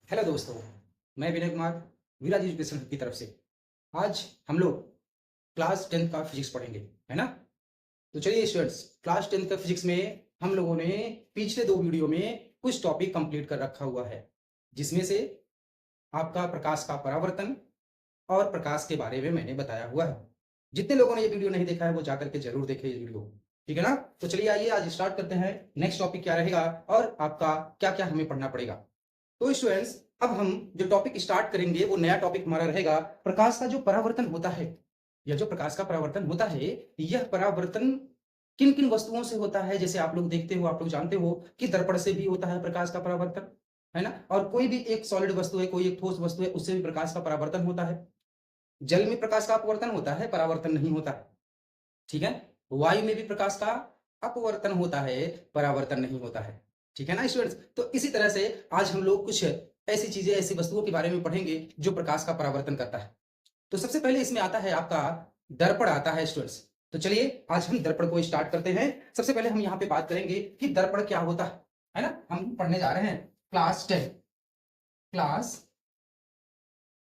Hello दोस्तों, मैं विनय कुमार विराज education की तरफ से। आज हम लोग क्लास 10 का फिजिक्स पढ़ेंगे, है ना? तो चलिए स्टूडेंट्स, क्लास 10 का फिजिक्स में हम लोगों ने पिछले 2 वीडियो में कुछ टॉपिक कंप्लीट कर रखा हुआ है, जिसमें से आपका प्रकाश का परावर्तन और प्रकाश के बारे में मैंने बताया हुआ है। जितने लोगों ने ये वीडियो नहीं देखा है वो जाकर के जरूर देखें ये वीडियो, ठीक है ना? तो चलिए आइए आज स्टार्ट करते हैं। नेक्स्ट टॉपिक क्या रहेगा और आपका क्या-क्या हमें पढ़ना पड़ेगा। तो स्टूडेंट्स, अब हम जो टॉपिक स्टार्ट करेंगे वो नया टॉपिक हमारा रहेगा प्रकाश का जो परावर्तन होता है। यह जो प्रकाश का परावर्तन होता है, यह परावर्तन किन किन वस्तुओं से होता है। जैसे आप लोग देखते हो, आप लोग जानते हो कि दर्पण से भी होता है प्रकाश का परावर्तन, है ना? और कोई भी एक सॉलिड वस्तु है, कोई एक ठोस वस्तु है, उससे भी प्रकाश का परावर्तन होता है। जल में प्रकाश का अपवर्तन होता है, परावर्तन नहीं होता है, ठीक है? वायु में भी प्रकाश का अपवर्तन होता है, परावर्तन नहीं होता है, ठीक है ना स्टूडेंट्स? तो इसी तरह से आज हम लोग कुछ ऐसी चीजें, ऐसी वस्तुओं के बारे में पढ़ेंगे जो प्रकाश का परावर्तन करता है। तो सबसे पहले इसमें आता है आपका दर्पण आता है स्टूडेंट्स। तो चलिए आज हम दर्पण को स्टार्ट करते हैं। सबसे पहले हम यहाँ पे बात करेंगे कि दर्पण क्या होता है ना? हम पढ़ने जा रहे हैं क्लास 10, क्लास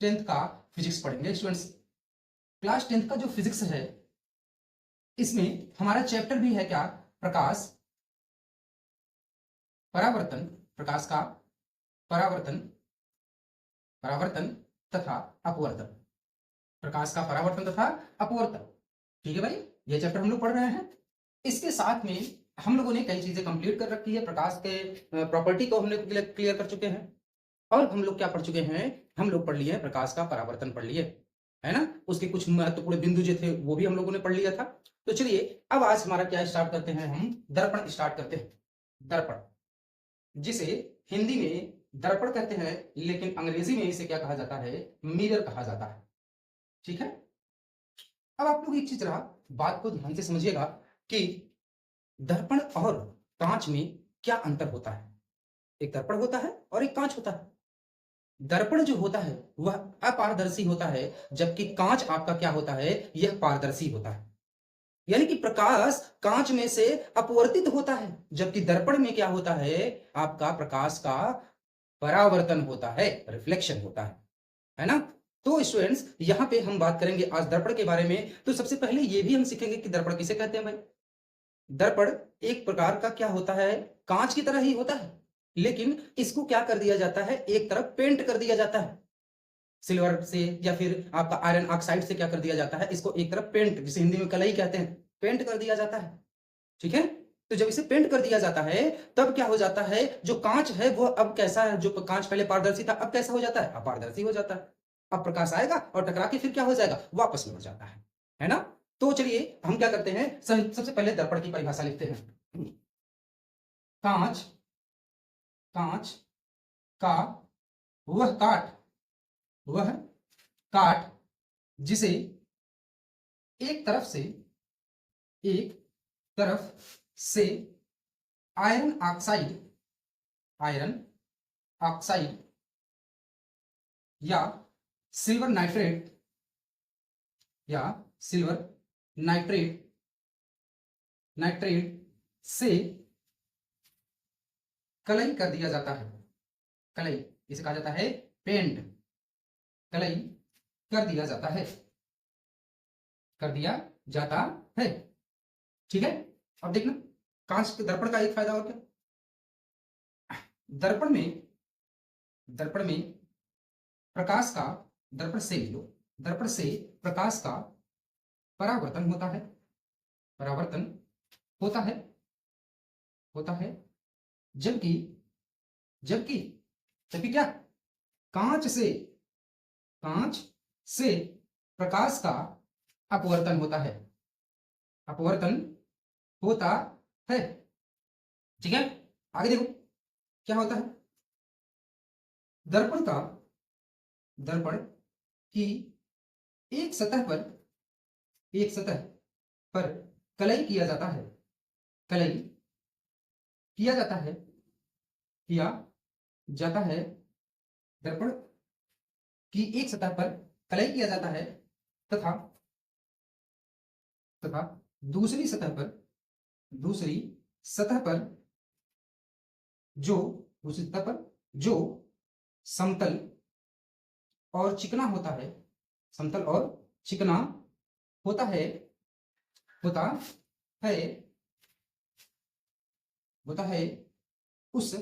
10th का फिजिक्स पढ़ेंगे स्टूडेंट्स। क्लास 10th का जो फिजिक्स है, इसमें हमारा चैप्टर भी है क्या? प्रकाश परावर्तन, प्रकाश का परावर्तन, परावर्तन तथा अपवर्तन, प्रकाश का परावर्तन तथा अपवर्तन, ठीक है भाई? ये चैप्टर हम लोग पढ़ रहे हैं। इसके साथ में हम लोगों ने कई चीजें कंप्लीट कर रखी है। प्रकाश के प्रॉपर्टी को हमने क्लियर कर चुके हैं। और हम लोग क्या पढ़ चुके हैं? हम लोग पढ़ लिए हैं प्रकाश का परावर्तन पढ़ लिए, है ना? उसके कुछ महत्वपूर्ण बिंदु जो थे वो भी हम लोगों ने पढ़ लिया था। तो चलिए अब आज हमारा क्या स्टार्ट करते हैं, हम दर्पण स्टार्ट करते हैं। दर्पण, जिसे हिंदी में दर्पण कहते हैं, लेकिन अंग्रेजी में इसे क्या कहा जाता है? मिरर कहा जाता है, ठीक है? अब आप लोग एक चीज जरा बात को ध्यान से समझिएगा कि दर्पण और कांच में क्या अंतर होता है। एक दर्पण होता है और एक कांच होता है। दर्पण जो होता है वह अपारदर्शी होता है, जबकि कांच आपका क्या होता है? यह पारदर्शी होता है। यानी कि प्रकाश कांच में से अपवर्तित होता है, जबकि दर्पण में क्या होता है? आपका प्रकाश का परावर्तन होता है, रिफ्लेक्शन होता है ना? तो स्टूडेंट्स, यहां पे हम बात करेंगे आज दर्पण के बारे में। तो सबसे पहले ये भी हम सीखेंगे कि दर्पण किसे कहते हैं भाई। दर्पण एक प्रकार का क्या होता है? कांच की तरह ही होता है, लेकिन इसको क्या कर दिया जाता है? एक तरफ पेंट कर दिया जाता है सिल्वर से, या फिर आपका आयरन ऑक्साइड से क्या कर दिया जाता है? इसको एक तरफ पेंट, जिसे हिंदी में कलई कहते हैं, पेंट कर दिया जाता है, ठीक है? तो जब इसे पेंट कर दिया जाता है तब क्या हो जाता है? जो कांच है वो अब कैसा है? जो कांच पहले पारदर्शी था अब कैसा हो जाता है? अपारदर्शी हो जाता है। अब प्रकाश आएगा और टकरा के फिर क्या हो जाएगा? वापस लौट जाता है ना? तो चलिए हम क्या करते हैं, सबसे पहले दर्पण की परिभाषा लिखते हैं। कांच, कांच का वह काट, वह काट जिसे एक तरफ से, एक तरफ से आयरन ऑक्साइड, आयरन ऑक्साइड या सिल्वर नाइट्रेट, या सिल्वर नाइट्रेट, नाइट्रेट से कलई कर दिया जाता है। कलई, इसे कहा जाता है पेंट। कलई कर दिया जाता है, कर दिया जाता है, ठीक है? अब देखना, कांच के दर्पण का एक फायदा और क्या? दर्पण में, दर्पण में प्रकाश का, दर्पण से लो, दर्पण से प्रकाश का परावर्तन होता है, परावर्तन होता है, होता है। जबकि, जबकि जबकि क्या? कांच से, कांच से प्रकाश का अपवर्तन होता है, अपवर्तन होता है, ठीक है? आगे देखो क्या होता है। दर्पण का, दर्पण की एक सतह पर, एक सतह पर कलई किया जाता है, कलई किया जाता है, किया जाता है। दर्पण की एक सतह पर कलई किया जाता है तथा, तथा दूसरी सतह पर, दूसरी सतह पर जो, दूसरी सतह पर जो समतल और चिकना होता है, समतल और चिकना होता है, होता है, होता है, उस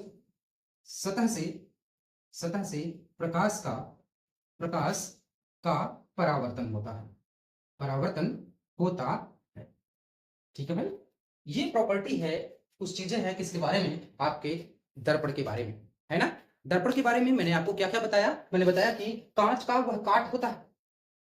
सतह से, सतह से प्रकाश का परावर्तन होता है, परावर्तन होता है। ठीक है भाई, ये प्रॉपर्टी है, कुछ चीजें हैं किसके बारे में, आपके दर्पण के बारे में, है ना। दर्पण के बारे में मैंने आपको क्या क्या बताया, मैंने बताया कि कांच का वह काट होता है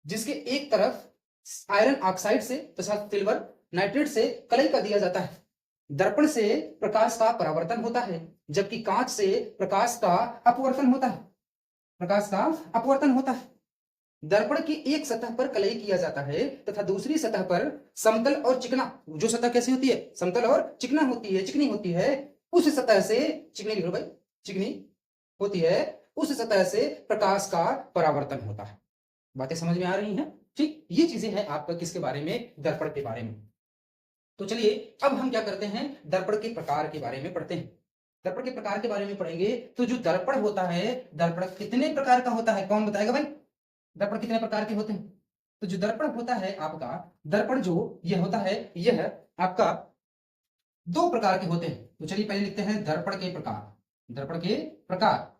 जिसके एक तरफ आयरन ऑक्साइड से तथा सिल्वर नाइट्रेट से कलई कर दिया जाता है। दर्पण से प्रकाश का परावर्तन होता है, जबकि कांच से प्रकाश का अपवर्तन होता है, प्रकाश का अपवर्तन होता है। दर्पण की एक सतह पर कलई किया जाता है तथा दूसरी सतह पर समतल और चिकना, जो सतह कैसी होती है, समतल और चिकना होती है, चिकनी होती है, उस सतह से, चिकनी लिखो भाई, चिकनी होती है, उस सतह से प्रकाश का परावर्तन होता है। बातें समझ में आ रही हैं। ठीक, ये चीजें हैं आपका किसके बारे में, दर्पण के बारे में। तो चलिए अब हम क्या करते हैं, दर्पण के प्रकार के बारे में पढ़ते हैं। दर्पण के प्रकार के बारे में पढ़ेंगे तो जो दर्पण होता है, दर्पण कितने प्रकार का होता है, कौन बताएगा भाई, दर्पण कितने प्रकार के होते हैं। तो जो दर्पण होता है आपका, दर्पण जो यह होता है, यह आपका दो प्रकार के होते हैं। तो चलिए पहले लिखते हैं दर्पण के प्रकार, दर्पण के प्रकार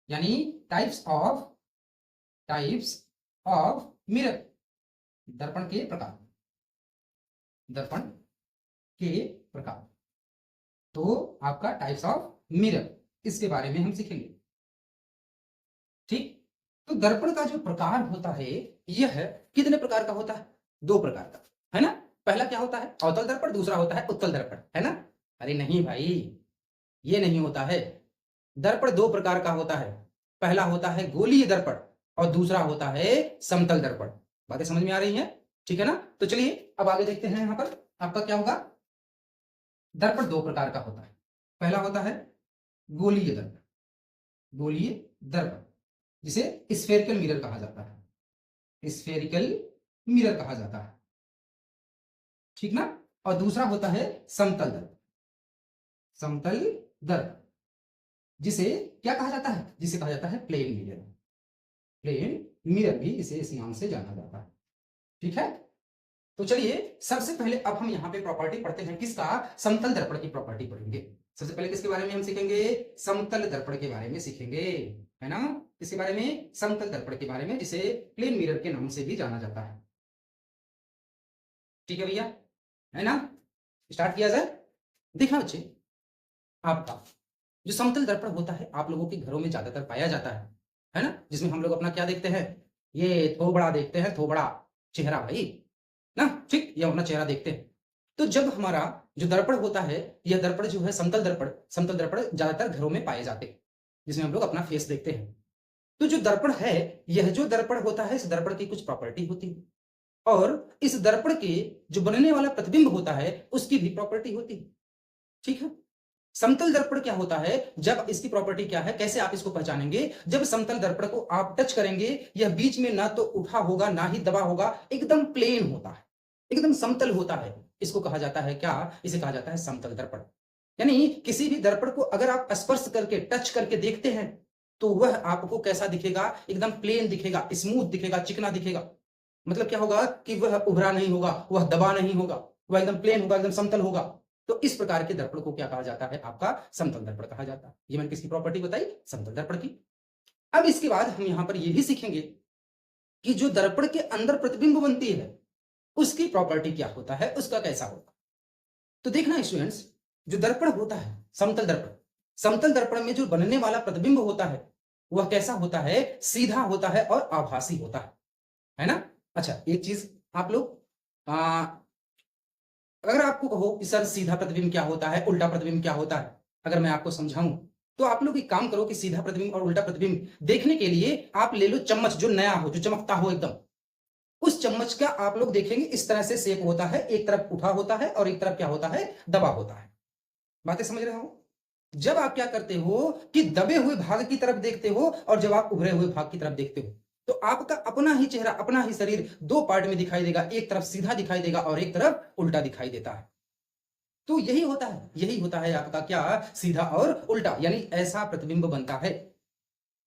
यानी टाइप्स ऑफ मिरर, दर्पण के प्रकार, दर्पण के प्रकार। तो आपका टाइप्स ऑफ मिरर, इसके बारे में हम सीखेंगे। ठीक, तो दर्पण का जो प्रकार होता है यह कितने प्रकार का होता है, दो प्रकार का, है ना। पहला क्या होता है, अवतल दर्पण, दूसरा होता है उत्तल दर्पण, है ना। अरे नहीं भाई, ये नहीं होता है। दर्पण दो प्रकार का होता है, पहला होता है गोलीय दर्पण और दूसरा होता है समतल दर्पण। बातें समझ में आ रही हैं, ठीक है ना। तो चलिए अब आगे देखते हैं, यहां पर आपका क्या होगा, दर्पण दो प्रकार का होता है। पहला होता है गोलीय दर्पण, गोलीय दर्पण जिसे स्फेरिकल मिरर कहा जाता है, स्फेरिकल मिरर कहा जाता है, ठीक ना। और दूसरा होता है समतल दर्पण, समतल दर्पण जिसे क्या कहा जाता है, जिसे कहा जाता है प्लेन मिरर, प्लेन मिरर भी इसे इस नाम से जाना जाता है। ठीक है, तो चलिए सबसे पहले अब हम यहाँ पे प्रॉपर्टी पढ़ते हैं, किसका, समतल दर्पण की प्रॉपर्टी पढ़ेंगे। सबसे पहले किसके बारे में हम सीखेंगे, समतल दर्पण के बारे में सीखेंगे, है ना। इसके बारे में, समतल दर्पण के बारे में, जिसे प्लेन मिरर के नाम से भी जाना जाता है। ठीक है भैया, है ना। स्टार्ट किया जाए। देखा बच्चे, आपका जो समतल दर्पण होता है आप लोगों के घरों में ज्यादातर पाया जाता है ना, जिसमें हम लोग अपना क्या देखते हैं, ये थोबड़ा देखते हैं, थोबड़ा चेहरा भाई ना, ठीक, ये अपना चेहरा देखते हैं। तो जब हमारा जो दर्पण होता है, यह दर्पण जो है समतल दर्पण, समतल दर्पण ज्यादातर घरों में पाए जाते हैं, जिसमें हम लोग अपना फेस देखते हैं। तो जो दर्पण है, यह जो दर्पण होता है, इस दर्पण की कुछ प्रॉपर्टी होती है, और इस दर्पण के जो बनने वाला प्रतिबिंब होता है उसकी भी प्रॉपर्टी होती है। ठीक है, समतल दर्पण क्या होता है, जब इसकी प्रॉपर्टी क्या है, कैसे आप इसको पहचानेंगे, जब समतल दर्पण को आप टच करेंगे, यह बीच में ना तो उठा होगा ना ही दबा होगा, एकदम प्लेन होता है, एकदम समतल होता है। इसको कहा जाता है क्या, इसे कहा जाता है समतल दर्पण। यानी किसी भी दर्पण को अगर आप स्पर्श करके, टच करके देखते हैं तो वह आपको कैसा दिखेगा, एकदम प्लेन दिखेगा, स्मूथ दिखेगा, चिकना दिखेगा। मतलब क्या होगा कि वह उभरा नहीं होगा, वह दबा नहीं होगा, वह एकदम प्लेन होगा, एकदम समतल होगा। तो इस प्रकार के दर्पण को क्या कहा जाता है, आपका समतल दर्पण कहा जाता है। ये मैंने किसकी प्रॉपर्टी बताई, समतल दर्पण की। अब इसके बाद हम यहां पर यह भी सीखेंगे कि जो दर्पण के अंदर प्रतिबिंब बनती है उसकी प्रॉपर्टी क्या होता है, उसका कैसा होता है। तो देखना स्टूडेंट्स, जो दर्पण होता है समतल दर्पण, समतल दर्पण में जो बनने वाला प्रतिबिंब होता है वह कैसा होता है, सीधा होता है और आभासी होता है ना। अच्छा एक चीज आप लोग, अगर आपको कहो कि सर सीधा प्रतिबिंब क्या होता है, उल्टा प्रतिबिंब क्या होता है, अगर मैं आपको समझाऊं तो आप लोग एक काम करो कि सीधा प्रतिबिंब और उल्टा प्रतिबिंब देखने के लिए आप ले लो चम्मच, जो नया हो, जो चमकता हो एकदम, उस चम्मच का आप लोग देखेंगे इस तरह से शेप होता है, एक तरफ उठा होता है और एक तरफ क्या होता है, दबा होता है। बातें समझ रहे हो। जब आप क्या करते हो कि दबे हुए भाग की तरफ देखते हो और जब आप उभरे हुए भाग की तरफ देखते हो तो आपका अपना ही चेहरा, अपना ही शरीर दो पार्ट में दिखाई देगा, एक तरफ सीधा दिखाई देगा और एक तरफ उल्टा दिखाई देता है। तो यही होता है, यही होता है आपका क्या, सीधा और उल्टा, यानी ऐसा प्रतिबिंब बनता है।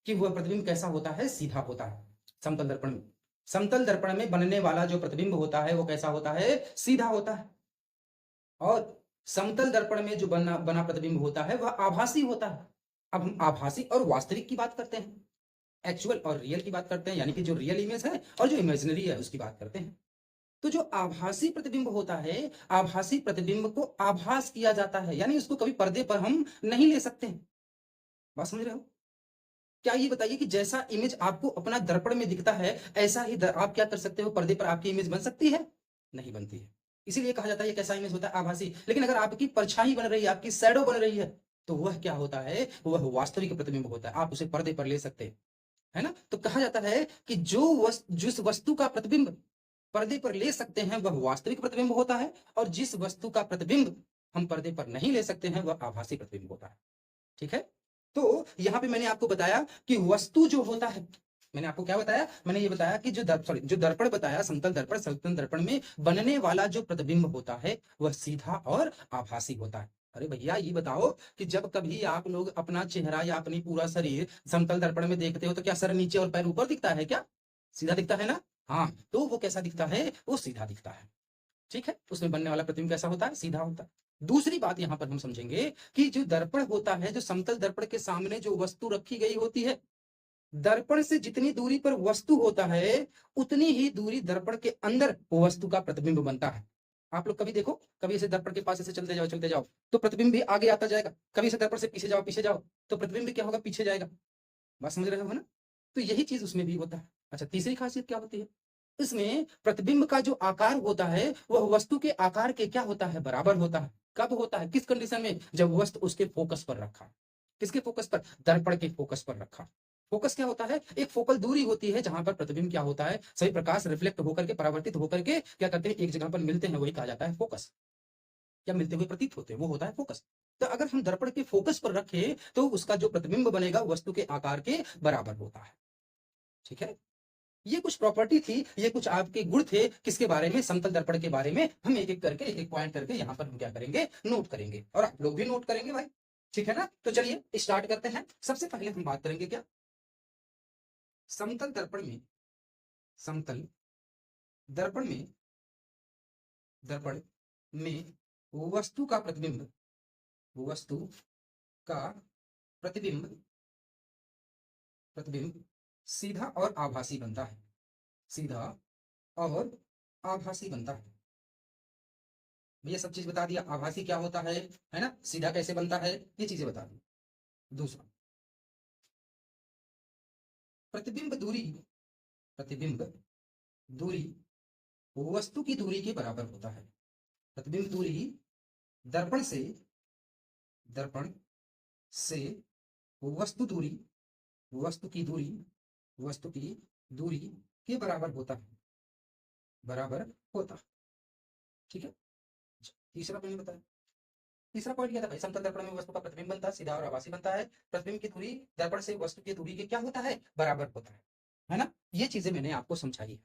कि वह प्रतिबिंब कैसा होता है, सीधा होता है। समतल दर्पण में, समतल दर्पण में बनने वाला जो प्रतिबिंब होता है वो कैसा होता है, सीधा होता है। और समतल दर्पण में जो बना बना प्रतिबिंब होता है वह आभासी होता है। अब हम आभासी और वास्तविक की बात करते हैं, एक्चुअल और रियल की बात करते हैं, यानी कि जो रियल इमेज है और जो इमेजिनरी है उसकी बात करते हैं। तो जो आभासी प्रतिबिंब होता है, आभासी प्रतिबिंब को आभास किया जाता है, यानी उसको कभी पर्दे पर हम नहीं ले सकते। बात समझ रहे हो? क्या ये बताइए कि जैसा इमेज आपको अपना दर्पण में दिखता है, ऐसा ही आप क्या कर सकते हो, पर्दे पर आपकी इमेज बन सकती है? नहीं बनती है। इसीलिए कहा जाता है ये कैसा इमेज होता है, आभासी। लेकिन अगर आपकी परछाई बन रही है, आपकी शैडो बन रही है, तो वह क्या होता है, वह वास्तविक प्रतिबिंब होता है। आप उसे पर्दे पर ले सकते हैं, है ना? तो कहा जाता है कि जिस वस्तु का प्रतिबिंब पर्दे पर ले सकते हैं वह वास्तविक प्रतिबिंब होता है, और जिस वस्तु का प्रतिबिंब हम पर्दे पर नहीं ले सकते हैं वह आभासी प्रतिबिंब होता है। ठीक है? तो यहां पे मैंने आपको बताया कि वस्तु जो होता है, मैंने आपको क्या बताया, मैंने ये बताया कि जो दर्पण बताया, समतल दर्पण में बनने वाला जो प्रतिबिंब होता है वह सीधा और आभासी होता है। अरे भैया ये बताओ कि जब कभी आप लोग अपना चेहरा या अपनी पूरा शरीर समतल दर्पण में देखते हो तो क्या सर नीचे और पैर ऊपर दिखता है क्या? सीधा दिखता है ना? हाँ, तो वो कैसा दिखता है, वो सीधा दिखता है। ठीक है, उसमें बनने वाला प्रतिबिंब कैसा होता है, सीधा होता है। दूसरी बात यहां पर हम समझेंगे कि जो दर्पण होता है, जो समतल दर्पण के सामने जो वस्तु रखी गई होती है, दर्पण से जितनी दूरी पर वस्तु होता है उतनी ही दूरी दर्पण के अंदर वस्तु का प्रतिबिंब बनता है। आप लोग कभी देखो, कभी ऐसे दर्पण के पास ऐसे चलते जाओ तो प्रतिबिंब भी आगे आता जाएगा, कभी ऐसे दर्पण से पीछे जाओ तो प्रतिबिंब भी क्या होगा, पीछे जाएगा। बात समझ रहे हो ना? तो यही चीज उसमें भी होता है। अच्छा, तीसरी खासियत क्या होती है, इसमें प्रतिबिंब का जो आकार होता है वह वस्तु के आकार के क्या होता है, बराबर होता है। कब होता है, किस कंडीशन में, जब वस्तु उसके फोकस पर रखा। किसके फोकस पर, दर्पण के फोकस पर रखा। फोकस क्या होता है, एक फोकल दूरी होती है जहां पर प्रतिबिंब क्या होता है, सभी प्रकाश रिफ्लेक्ट होकर के, परावर्तित होकर के क्या करते हैं, एक जगह पर मिलते हैं, वही कहा जाता है फोकस। क्या मिलते हुए प्रतीत होते हैं, वो होता है फोकस। तो अगर हम दर्पण के फोकस पर रखें तो उसका जो प्रतिबिंब बनेगा वस्तु के आकार के बराबर होता है। ठीक है, ये कुछ प्रॉपर्टी थी, ये कुछ आपके गुण थे, किसके बारे में, समतल दर्पण के बारे में। हम एक एक करके, एक एक पॉइंट करके यहाँ पर हम क्या करेंगे, नोट करेंगे, और आप लोग भी नोट करेंगे भाई। ठीक है ना? तो चलिए स्टार्ट करते हैं। सबसे पहले हम बात करेंगे क्या, समतल दर्पण में, समतल दर्पण में, दर्पण में वस्तु का प्रतिबिंब, वस्तु का प्रतिबिंब, प्रतिबिंब सीधा और आभासी बनता है, सीधा और आभासी बनता है। ये सब चीज बता दिया, आभासी क्या होता है ना, सीधा कैसे बनता है, ये चीजें बता दी। दूसरा, प्रतिबिंब दूरी, प्रतिबिंब दूरी वस्तु की दूरी के बराबर होता है। प्रतिबिंब दूरी दर्पण से, दर्पण से वस्तु दूरी, वस्तु की दूरी, वस्तु की दूरी के बराबर होता है, बराबर होता। ठीक है, तीसरा मैंने बताया, तीसरा पॉइंट क्या था भाई, समतल दर्पण में वस्तु का प्रतिबिंब बनता है, सीधा और आभासी बनता है। प्रतिबिंब की दूरी दर्पण से वस्तु की दूरी के क्या होता है, बराबर होता है ना? ये चीजें मैंने आपको समझाई है।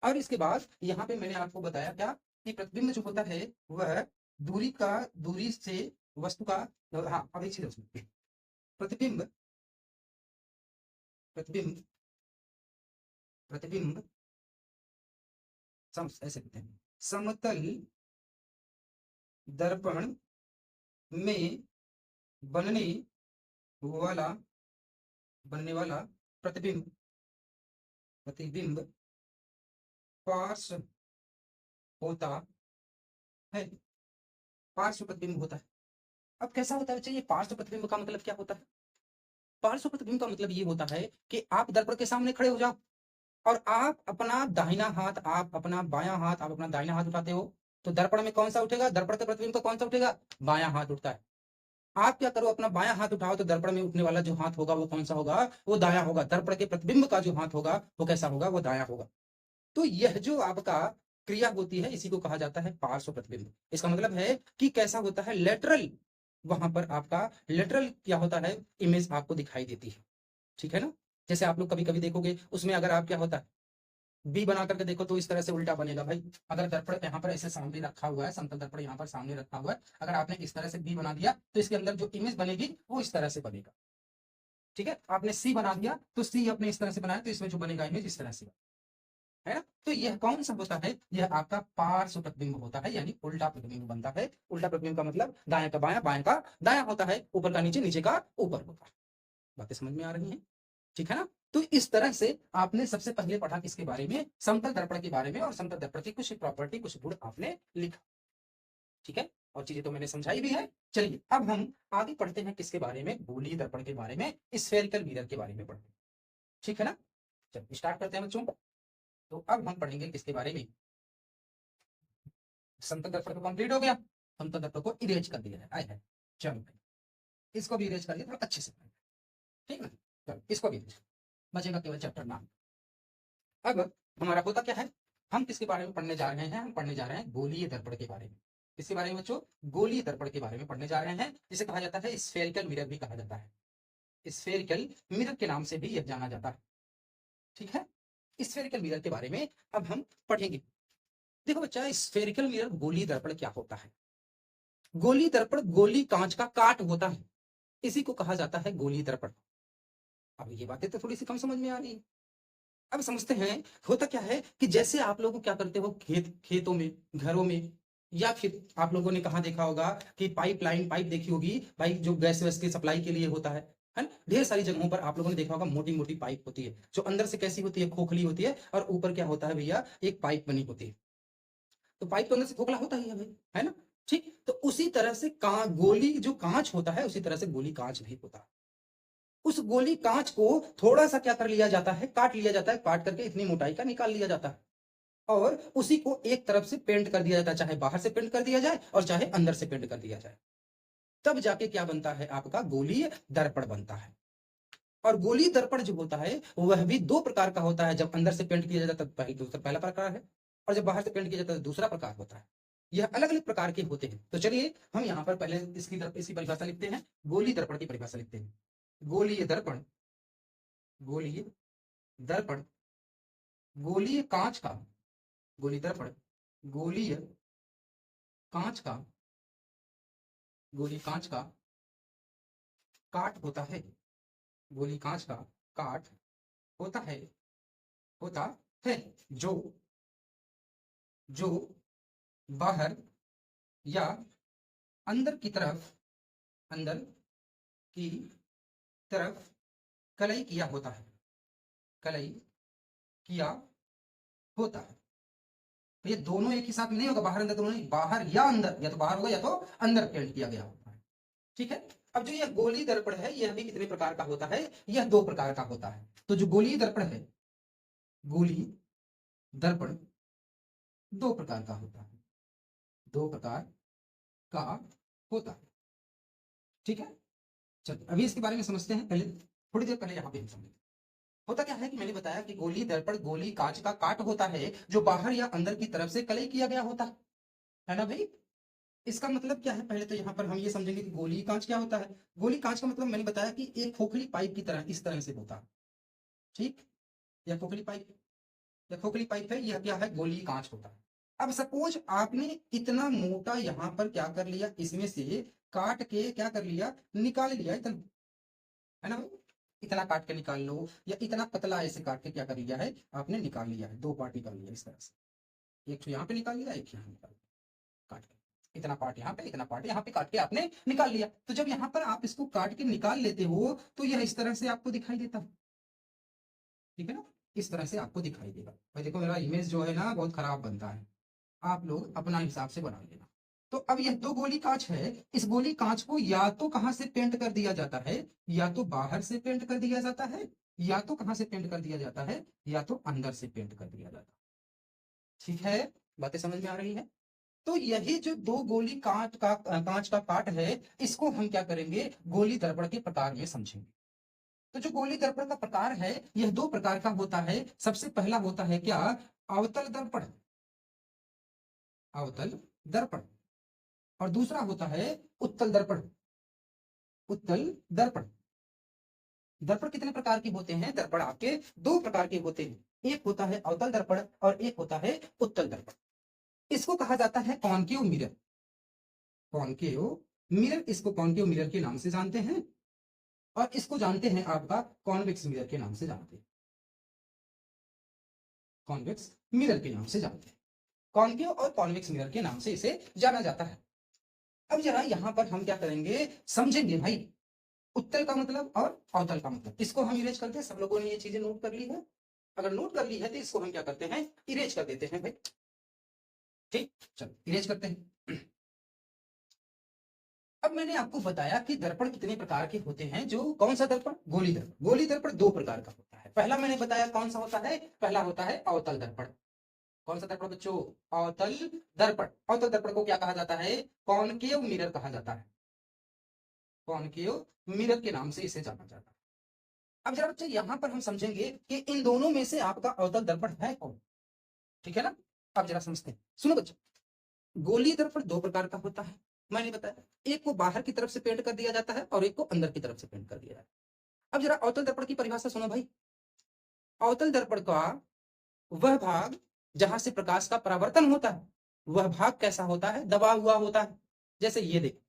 और इसके बाद यहाँ पे मैंने आपको बताया क्या, कि प्रतिबिंब जो होता है वह दूरी का, दूरी से वस्तु का, हाँ अब एक चीज उसमें, प्रतिबिंब, प्रतिबिंब, प्रतिबिंब ऐसे कहते हैं, समतल दर्पण में बनने वाला, बनने वाला प्रतिबिंब, प्रतिबिंब पार्श्व होता है, पार्श्व प्रतिबिंब होता है। अब कैसा होता है बच्चे, ये पार्श्व प्रतिबिंब का मतलब क्या होता है? पार्श्व प्रतिबिंब का मतलब ये होता है कि आप दर्पण के सामने खड़े हो जाओ और आप अपना दाहिना हाथ, आप अपना बायां हाथ, आप अपना दाहिना हाथ उठाते हो, तो दर्पण में कौन सा उठेगा, दर्पण के प्रतिबिंब का कौन सा उठेगा, बायां हाथ उठता है। आप क्या करो, अपना बायां हाथ उठाओ तो दर्पण में उठने वाला जो हाथ होगा वो कौन सा होगा, वो दायां होगा। दर्पण के प्रतिबिंब का जो हाथ होगा वो कैसा होगा, वो दायां होगा। तो यह जो आपका क्रिया होती है इसी को कहा जाता है पार्श्व प्रतिबिंब। इसका मतलब है कि कैसा होता है, लेटरल, वहां पर आपका लेटरल क्या होता है, इमेज आपको दिखाई देती है। ठीक है ना? जैसे आप लोग कभी कभी देखोगे उसमें, अगर आप क्या होता है, बी बना करके देखो तो इस तरह से उल्टा बनेगा भाई। अगर दर्पण यहाँ पर ऐसे सामने रखा हुआ है, समतल दर्पण यहाँ पर सामने रखा हुआ है, अगर आपने इस तरह से बी बना दिया तो इसके अंदर जो इमेज बनेगी वो इस तरह से बनेगा। ठीक है, आपने सी बना दिया तो सी अपने इस तरह से बनाया तो इसमें जो बनेगा इमेज इस तरह से है ना। तो यह कौन सा होता है, यह आपका पार्श्व प्रतिबिंब होता है, यानी उल्टा प्रतिबिंब बनता है। उल्टा प्रतिबिंब का मतलब दाएं का बायां, बाएं का दायां होता है, ऊपर का नीचे, नीचे का ऊपर होता है। बातें समझ में आ रही हैं, ठीक है ना। तो इस तरह से आपने सबसे पहले पढ़ा किसके बारे में, समतल दर्पण के बारे में, और समतल दर्पण की कुछ प्रॉपर्टी, कुछ गुण आपने लिखा, ठीक है, और चीजें तो मैंने समझाई भी है। चलिए अब हम आगे पढ़ते हैं किसके बारे में, गोलीय दर्पण के बारे में, स्फेरिकल मिरर के बारे में पढ़ते हैं, ठीक है ना। चलो स्टार्ट करते हैं बच्चों। तो अब हम पढ़ेंगे किसके बारे में, समतल दर्पण तो कंप्लीट हो गया, समतल दर्पण को इरेज कर दिया है, आए है। चलो भाई इसको भी इरेज कर दिया थोड़ा अच्छे से, ठीक है। चलो इसको भी इरेज, बचेगा केवल चैप्टर नाम। अब हमारा होता क्या है, हम किसके बारे में पढ़ने जा रहे हैं, हम पढ़ने जा रहे हैं गोलीय दर्पण के बारे में। किसके बारे में बच्चों, गोलीय दर्पण के बारे में पढ़ने जा रहे हैं, जिसे कहा जाता है स्फेरिकल मिरर भी कहा जाता है, स्फेरिकल मिरर के नाम से भी यह जाना जाता है, ठीक है। स्फेरिकल मिरर के बारे में अब हम पढ़ेंगे। देखो बच्चा, स्फेरिकल मिरर गोलीय दर्पण क्या होता है, गोलीय दर्पण गोली कांच का काट होता है, इसी को कहा जाता है गोलीय दर्पण। अब ये बातें तो थोड़ी सी कम समझ में आ रही है, अब समझते हैं। होता क्या है कि जैसे आप लोग क्या करते हो, खेतों में, घरों में, या फिर आप लोगों ने कहा देखा होगा कि पाइपलाइन, पाइप देखी होगी भाई, जो गैस वैस की सप्लाई के लिए होता है ना। ढेर सारी जगहों पर आप लोगों ने देखा होगा मोटी मोटी पाइप होती है, जो अंदर से कैसी होती है, खोखली होती है, और ऊपर क्या होता है भैया, एक पाइप बनी होती है। तो पाइप तो अंदर से खोखला होता ही है भाई, है ना। ठीक, तो उसी तरह से गोली जो कांच होता है, उसी तरह से गोली कांच भी होता है। उस गोली कांच को थोड़ा सा क्या कर लिया जाता है, काट लिया जाता है, काट करके इतनी मोटाई का निकाल लिया जाता है, और उसी को एक तरफ से पेंट कर दिया जाता है, चाहे बाहर से पेंट कर दिया जाए और चाहे अंदर से पेंट कर दिया जाए, तब जाके क्या बनता है, आपका गोलीय दर्पण बनता है। और गोलीय दर्पण जो होता है वह भी दो प्रकार का होता है, जब अंदर से पेंट किया जाता है तब पहला प्रकार है, और जब बाहर से पेंट किया जाता है दूसरा प्रकार होता है। यह अलग अलग प्रकार के होते हैं। तो चलिए हम यहाँ पर पहले इसकी परिभाषा लिखते हैं, गोलीय दर्पण की परिभाषा लिखते हैं। गोलीय दर्पण, गोलीय दर्पण, गोलीय कांच का, गोलीय दर्पण गोलीय कांच का, गोली कांच का काट होता है, गोली कांच का काट होता है, होता है, जो जो बाहर या अंदर की तरफ, अंदर की तरफ कलई किया होता है, कलई किया होता है। तो ये दोनों एक ही साथ में नहीं होगा, बाहर अंदर दोनों नहीं, बाहर या अंदर, या तो बाहर होगा या तो अंदर पेंट किया गया होता है, ठीक है। अब जो यह गोली दर्पण है यह भी कितने प्रकार का होता है, यह दो प्रकार का होता है। तो जो गोली दर्पण है, गोली दर्पण दो प्रकार का होता है, दो प्रकार का होता है, ठीक है। चलिए अभी इसके बारे में समझते हैं, पहले थोड़ी देर पहले यहाँ पे हम समझेंगे। होता क्या है कि मैंने बताया कि गोली दर्पण गोली कांच का काट होता है, जो बाहर या अंदर की तरफ से कलई किया गया होता है ना भाई। इसका मतलब क्या है, पहले तो यहाँ पर हम ये समझेंगे कि गोली कांच क्या होता है। गोली कांच का मतलब मैंने बताया कि एक खोखली पाइप की तरह इस तरह से होता है, ठीक। यह खोखली पाइप, यह खोखली पाइप है, यह क्या है, गोली कांच होता है। अब सपोज आपने इतना मोटा यहाँ पर क्या कर लिया, इसमें से काट के क्या कर लिया, निकाल लिया इतना, है ना भाई। इतना काट के निकाल लो, या इतना पतला ऐसे काट के क्या कर लिया है, आपने निकाल लिया है, दो पार्ट निकाल लिया इस तरह से, एक तो यहाँ पे निकाल लिया, एक यहाँ निकाल लिया, काट के इतना पार्ट यहाँ पे, इतना पार्ट यहाँ पे काट के आपने निकाल लिया। तो जब यहाँ पर आप इसको काट के निकाल लेते हो तो यह इस तरह से आपको दिखाई देता है, ठीक है ना। इस तरह से आपको दिखाई देगा भाई। देखो मेरा इमेज जो है ना बहुत खराब बनता है, आप लोग अपना हिसाब से बना लेना। तो अब यह दो गोली कांच है, इस गोली कांच को या तो कहां से पेंट कर दिया जाता है, या तो बाहर से पेंट कर दिया जाता है, या तो कहां से पेंट कर दिया जाता है, या तो अंदर से पेंट कर दिया जाता है, ठीक है। बातें समझ में आ रही है। तो यही जो दो गोली कांच का काट है, इसको हम क्या करेंगे, गोली दर्पण के प्रकार में समझेंगे। तो जो गोली दर्पण का प्रकार है यह दो प्रकार का होता है। सबसे पहला होता है क्या, अवतल दर्पण, अवतल दर्पण, और दूसरा होता है उत्तल दर्पण, उत्तल दर्पण। दर्पण कितने प्रकार के होते हैं, दर्पण आपके दो प्रकार के होते हैं, एक होता है अवतल दर्पण और एक होता है उत्तल दर्पण। इसको कहा जाता है कॉन्केव मिरर, कॉन्केव मिरर, इसको कॉन्केव मिरर के नाम से जानते हैं। और इसको जानते हैं आपका कॉन्वेक्स मिरर के नाम से जानते हैं, कॉन्वेक्स मिरर के नाम से जानते हैं, कॉन्केव और कॉन्वेक्स मिरर के नाम से इसे जाना जाता है। अब जरा यहां पर हम क्या करेंगे, समझेंगे भाई उत्तल का मतलब और अवतल का मतलब। इसको हम इरेज करते हैं, सब लोगों ने ये चीजें नोट कर ली है, अगर नोट कर ली है तो इसको हम क्या करते हैं, इरेज कर देते हैं भाई। ठीक, चलो इरेज करते हैं। अब मैंने आपको बताया कि दर्पण कितने प्रकार के होते हैं। जो कौन सा दर्पण, गोली दर्पण। गोली दर्पण दो प्रकार का होता है। पहला मैंने बताया कौन सा होता है, पहला होता है अवतल दर्पण। कौन सा दर्पण बच्चों, अवतल दर्पण। अवतल दर्पण को क्या कहा जाता है, कॉनकेव मिरर कहा जाता है, कॉनकेव मिरर के नाम से इसे जाना जाता है। अब जरा बच्चे यहां पर हम समझेंगे कि इन दोनों में से आपका अवतल दर्पण है कौन, ठीक है ना। अब जरा समझते हैं, सुनो बच्चों, गोली दर्पण दो प्रकार का होता है, मैंने बताया। एक को बाहर की तरफ से पेंट कर दिया जाता है और एक को अंदर की तरफ से पेंट कर दिया जाता है। अब जरा अवतल दर्पण की परिभाषा सुनो भाई। अवतल दर्पण का वह भाग जहां से प्रकाश का परावर्तन होता है, वह भाग कैसा होता है, दबा हुआ होता है। जैसे ये देख,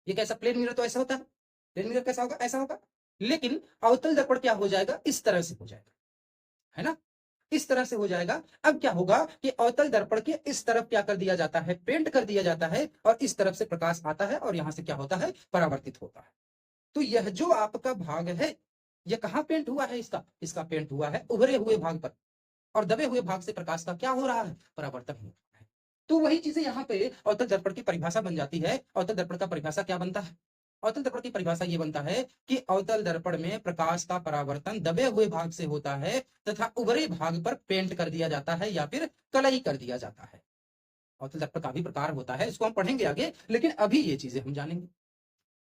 ये कैसा प्लेन मिरर तो ऐसा होता है, प्लेन मिरर कैसा होगा, ऐसा होगा। लेकिन अवतल दर्पण क्या हो जाएगा, इस तरह से हो जाएगा, है ना, इस तरह से हो जाएगा। अब क्या होगा कि अवतल दर्पण के इस तरफ क्या कर दिया जाता है, पेंट कर दिया जाता है, और इस तरफ से प्रकाश आता है और यहां से क्या होता है, परावर्तित होता है। तो यह जो आपका भाग है, यह कहां पेंट हुआ है, इसका पेंट हुआ है उभरे हुए भाग पर, और दबे हुए भाग से प्रकाश का क्या हो रहा है, परावर्तन हो रहा है। तो वही चीजें यहाँ पे अवतल दर्पण की परिभाषा बन जाती है। अवतल दर्पण का परिभाषा क्या बनता है, अवतल दर्पण की परिभाषा ये बनता है कि अवतल दर्पण में प्रकाश का परावर्तन दबे हुए भाग से होता है तथा उभरे भाग पर पेंट कर दिया जाता है या फिर कलई कर दिया जाता है। अवतल दर्पण का भी प्रकार होता है, इसको हम पढ़ेंगे आगे, लेकिन अभी ये चीजें हम जानेंगे।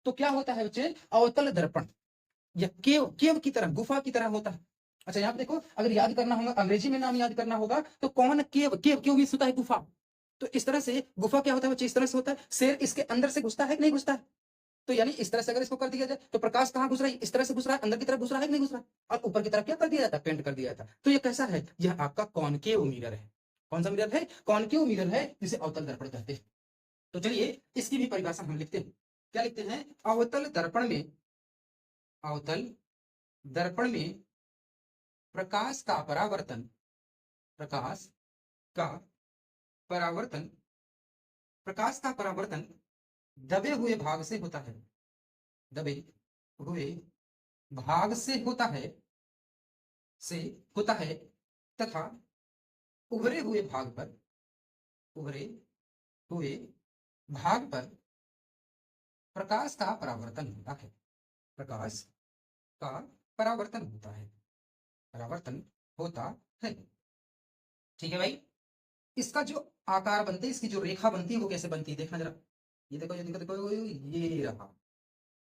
तो क्या होता है बच्चे, अवतल दर्पण यह केव केव की तरह, गुफा की तरह होता है। अच्छा यहाँ पे देखो, अगर याद करना होगा, अंग्रेजी में नाम याद करना होगा तो कौन केव, केव क्यों भी होता है गुफा। तो इस तरह से गुफा क्या होता है बच्चे, इस तरह से होता है, शेर इसके अंदर से घुसता है कि नहीं घुसता है। तो यानी इस तरह से अगर इसको कर दिया जाए तो प्रकाश कहाँ घुस रहा है, इस तरह से घुस रहा है, अंदर की तरफ घुस रहा है कि नहीं घुस रहा है, और ऊपर की तरफ क्या कर दिया जाता है, पेंट कर दिया जाता है। तो ये कैसा है, यह आपका कॉनकेव मिरर है। कौन सा मिरर है, कॉनकेव मिरर है, जिसे अवतल दर्पण कहते हैं। तो चलिए इसकी भी परिभाषा हम लिखते हैं। क्या लिखते हैं, अवतल दर्पण में, अवतल दर्पण में प्रकाश का परावर्तन, प्रकाश का परावर्तन, प्रकाश का परावर्तन दबे हुए भाग से होता है, दबे हुए भाग से होता है, से होता है, तथा उभरे हुए भाग पर, उभरे हुए भाग पर प्रकाश का परावर्तन होता है, प्रकाश का परावर्तन होता है, परावर्तन होता है। ठीक है भाई, इसका जो आकार बनते हैं, इसकी जो रेखा बनती है वो कैसे बनती है, देखना जरा। ये देखो, ये देखो, देखो ये रहा,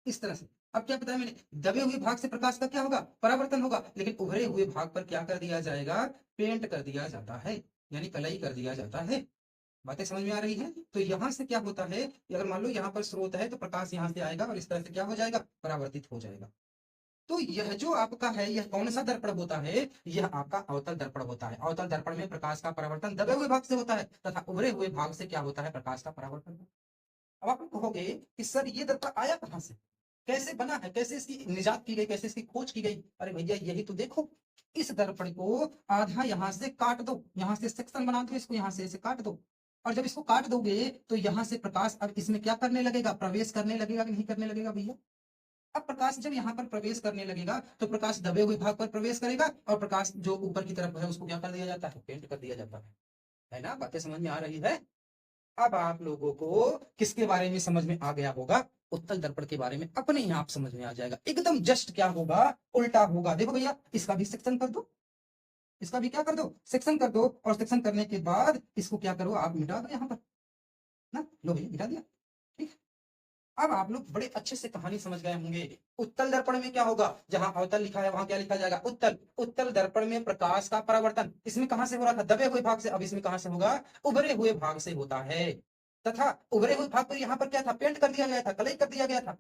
इस तरह से। अब क्या बताया मैंने, दबे हुए भाग से प्रकाश का क्या होगा, परावर्तन होगा, लेकिन उभरे हुए भाग पर क्या कर दिया जाएगा, पेंट कर दिया जाता है, यानी कलई कर दिया जाता है। बातें समझ में आ रही है। तो यहां से क्या होता है, अगर मान लो यहाँ पर स्रोत है तो प्रकाश यहां से आएगा और इस तरह से क्या हो जाएगा, परावर्तित हो जाएगा। तो यह जो आपका है, यह कौन सा दर्पण होता है, यह आपका अवतल दर्पण होता है। अवतल दर्पण में प्रकाश का परावर्तन दबे हुए भाग से होता है तथा उभरे हुए भाग से क्या होता है, प्रकाश का परावर्तन। अब आप कहोगे कि सर ये दर्पण आया कहां से, कैसे बना है, कैसे इसकी निजात की गई, कैसे इसकी खोज की गई। अरे भैया यही तो देखो, इस दर्पण को आधा यहां से काट दो, यहां से सेक्शन बना दो, इसको यहां से ऐसे काट दो, और जब इसको काट दोगे तो यहां से प्रकाश अब इसमें क्या करने लगेगा, प्रवेश करने लगेगा कि नहीं करने लगेगा भैया। अब प्रकाश जब यहाँ पर प्रवेश करने लगेगा तो प्रकाश दबे हुए भाग पर प्रवेश करेगा, और प्रकाश जो ऊपर की तरफ है उसको क्या कर दिया जाता है, पेंट कर दिया जाता है ना। बातें समझ में आ रही है। अब आप लोगों को किसके बारे में समझ में आ गया होगा, उत्तल दर्पण के बारे में अपने ही आप समझ में आ जाएगा, एकदम जस्ट क्या होगा, उल्टा होगा। देखो भैया इसका भी सेक्शन कर दो, इसका भी क्या कर दो, सेक्शन कर दो, और सेक्शन करने के बाद इसको क्या करो, आप मिटा दो यहाँ पर ना, लो भैया मिटा दिया। ठीक, अब आप लोग बड़े अच्छे से कहानी समझ गए होंगे। उत्तल दर्पण में क्या होगा, जहां अवतल लिखा है वहां क्या लिखा जाएगा, उत्तल। उत्तल दर्पण में प्रकाश का परावर्तन इसमें कहां से हो रहा था, दबे हुए भाग से, अब इसमें कहां से होगा, उभरे हुए भाग से होता है। तथा उभरे हुए भाग पर यहाँ पर क्या था, पेंट कर दिया गया था, कलई कर दिया गया था,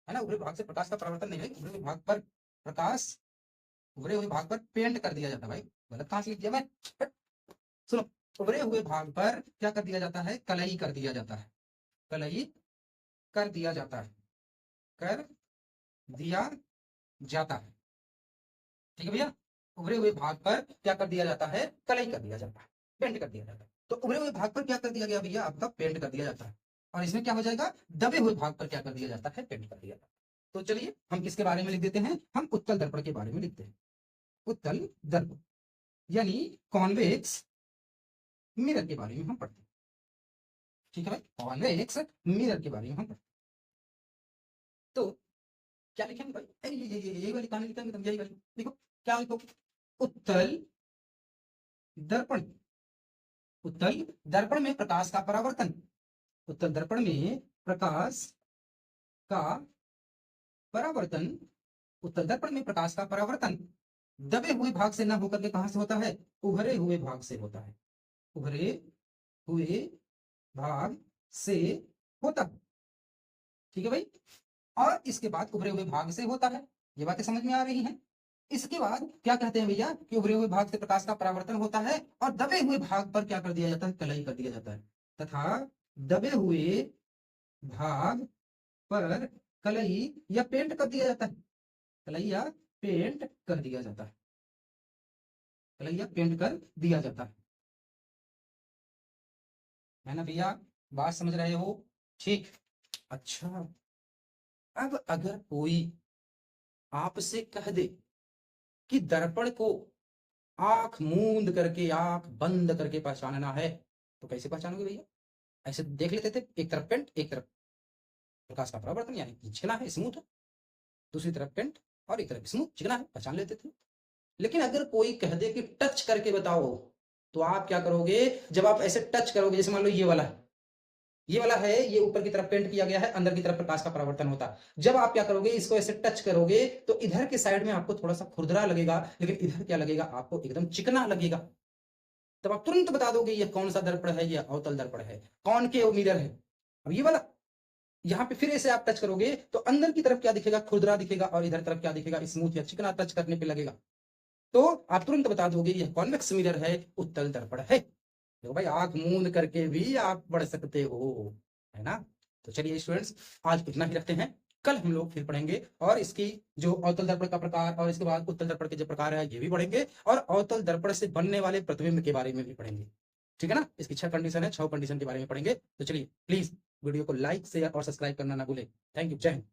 है ना। उभरे भाग से प्रकाश का परावर्तन नहीं है, उभरे हुए भाग पर प्रकाश, उभरे हुए भाग पर पेंट कर दिया जाता है। भाई गलत कहां से लिख दिया मैं, सुनो, उभरे हुए भाग पर क्या कर दिया जाता है, कलई कर दिया जाता है, कलई कर दिया जाता है, कर दिया जाता है। ठीक है भैया, उभरे हुए भाग पर क्या कर दिया जाता है, कलई कर दिया जाता है, पेंट कर दिया जाता है। तो उभरे हुए भाग पर क्या कर दिया गया भैया, आपका पेंट कर दिया जाता है। और इसमें क्या हो जाएगा, दबे हुए भाग पर क्या कर दिया जाता है, पेंट कर दिया जाता है। तो चलिए हम किसके बारे में लिख देते हैं, हम उत्तल दर्पण के बारे में लिखते हैं। उत्तल दर्पण यानी कॉन्वेक्स मिरर के बारे में हम पढ़ते हैं। ठीक है भाई, कॉन्वेक्स मिरर के बारे में हम पढ़ते हैं। तो क्या लिखेंगे भाई, यही वाली कहानी लिखेंगे, तुम यही वाली देखो क्या लिखो, उत्तल दर्पण। उत्तल दर्पण में प्रकाश का परावर्तन, उत्तल दर्पण में प्रकाश का परावर्तन, उत्तल दर्पण में प्रकाश का परावर्तन दबे हुए भाग से न होकर के कहां से होता है, उभरे हुए भाग से होता है। उभरे हुए भाग से होता है। ठीक है भाई, और इसके बाद उभरे हुए भाग से होता है। ये बातें समझ में आ रही हैं। इसके बाद क्या कहते हैं भैया, कि उभरे हुए भाग से प्रकाश का परावर्तन होता है और दबे हुए भाग पर क्या कर दिया जाता है, कलई कर दिया जाता है। तथा दबे हुए भाग पर कलई या पेंट कर दिया जाता है। कलई या पेंट कर दिया जाता है। कलई या पेंट कर दिया जाता है ना भैया, बात समझ रहे हो। ठीक, अच्छा अब अगर कोई आपसे कह दे कि दर्पण को आंख मूंद करके, आंख बंद करके पहचानना है, तो कैसे पहचानोगे भैया, ऐसे देख लेते थे, एक तरफ पेंट एक तरफ प्रकाश का परावर्तन यानी चिकना है, स्मूथ है, दूसरी तरफ पेंट और एक तरफ स्मूथ चिकना है, पहचान लेते थे। लेकिन अगर कोई कह दे कि टच करके बताओ, तो आप क्या करोगे, जब आप ऐसे टच करोगे, जैसे मान लो ये वाला है, ये वाला है, ये ऊपर की तरफ पेंट किया गया है, अंदर की तरफ प्रकाश का परावर्तन होता है। जब आप क्या करोगे, इसको ऐसे टच करोगे तो इधर के साइड में आपको थोड़ा सा खुरदरा लगेगा, लेकिन इधर क्या लगेगा, आपको एकदम चिकना लगेगा। तब आप तुरंत बता दोगे ये कौन सा दर्पण है, ये अवतल दर्पण है, कौन के मिरर है। अब ये वाला, यहाँ पे फिर ऐसे आप टच करोगे तो अंदर की तरफ क्या दिखेगा, खुरदरा दिखेगा, और इधर तरफ क्या दिखेगा, स्मूथ या चिकना टच करने पे लगेगा। तो आप तुरंत बता दोगे यह कॉन्वेक्स मिरर है, उत्तल दर्पण है। देखो भाई, आंख मूंद करके भी आप पढ़ सकते हो, है ना। तो चलिए स्टूडेंट्स, आज इतना ही रखते हैं, कल हम लोग फिर पढ़ेंगे और इसकी जो अवतल दर्पण का प्रकार और इसके बाद उत्तल दर्पण के जो प्रकार है ये भी पढ़ेंगे, और अवतल दर्पण से बनने वाले प्रतिबिंब के बारे में भी पढ़ेंगे। ठीक है ना, इसकी 6 कंडीशन है, 6 कंडीशन के बारे में पढ़ेंगे। तो चलिए प्लीज वीडियो को लाइक शेयर और सब्सक्राइब करना ना भूलें। थैंक यू, जय हिंद।